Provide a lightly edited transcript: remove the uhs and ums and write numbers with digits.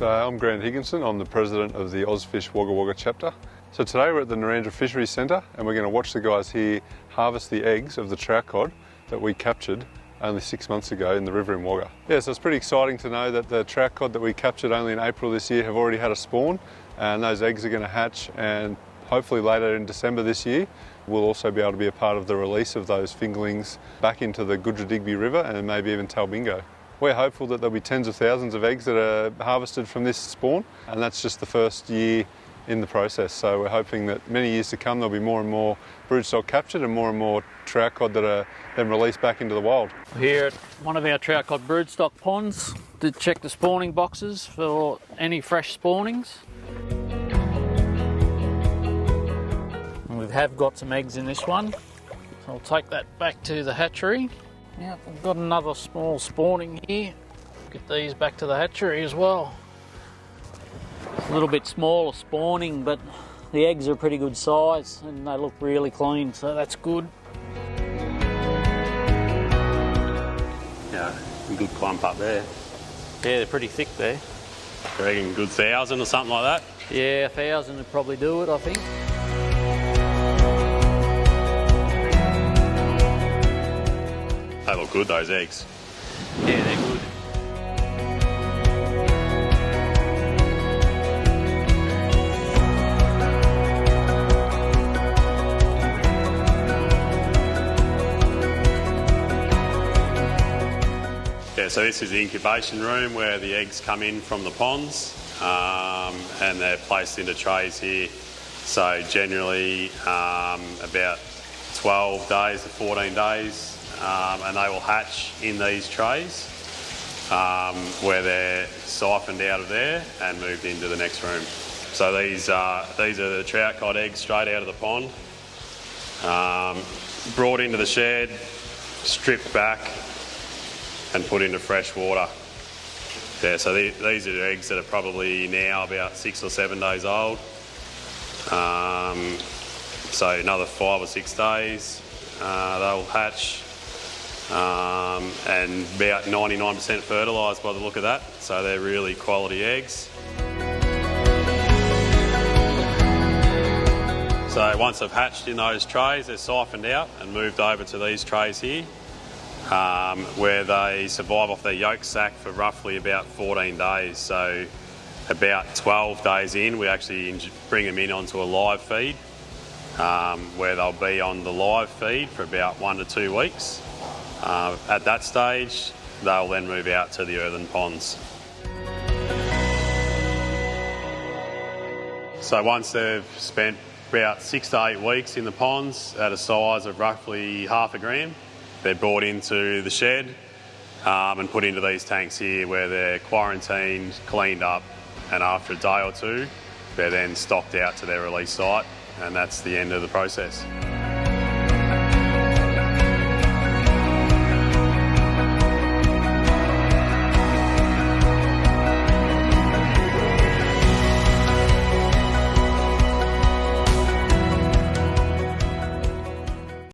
I'm Grant Higginson. I'm the president of the OzFish Wagga Wagga chapter. So today we're at the Narrandera Fisheries Centre and we're going to watch the guys here harvest the eggs of the trout cod that we captured only 6 months ago in the river in Wagga. Yeah, so it's pretty exciting to know that the trout cod that we captured only in April this year have already had a spawn, and those eggs are going to hatch, and hopefully later in December this year we'll also be able to be a part of the release of those fingerlings back into the Digby River and maybe even Talbingo. We're hopeful that there'll be tens of thousands of eggs that are harvested from this spawn, and that's just the first year in the process. So we're hoping that many years to come there'll be more and more broodstock captured and more trout cod that are then released back into the wild. Here at one of our trout cod broodstock ponds to check the spawning boxes for any fresh spawnings. And we have got some eggs in this one, so I'll take that back to the hatchery. Yeah, I've got another small spawning here. Get these back to the hatchery as well. It's a little bit smaller spawning, but the eggs are pretty good size and they look really clean, so that's good. Yeah, a good clump up there. Yeah, they're pretty thick there. I reckon good 1,000 or something like that? Yeah, 1,000 would probably do it, I think. They look good, those eggs. Yeah, they're good. Yeah, so this is the incubation room where the eggs come in from the ponds, and they're placed into trays here. So generally about 12 days to 14 days, and they will hatch in these trays where they're siphoned out of there and moved into the next room. So these are the trout cod eggs straight out of the pond, brought into the shed, stripped back and put into fresh water. Yeah, so these are eggs that are probably now about 6 or 7 days old. So another 5 or 6 days they'll hatch, and about 99% fertilised by the look of that. So they're really quality eggs. So once they've hatched in those trays, they're siphoned out and moved over to these trays here, where they survive off their yolk sac for roughly about 14 days. So about 12 days in, we actually bring them in onto a live feed, where they'll be on the live feed for about 1 to 2 weeks. At that stage, they'll then move out to the earthen ponds. So once they've spent about 6 to 8 weeks in the ponds at a size of roughly 1/2 gram, they're brought into the shed and put into these tanks here where they're quarantined, cleaned up, and after a day or two, they're then stocked out to their release site, and that's the end of the process.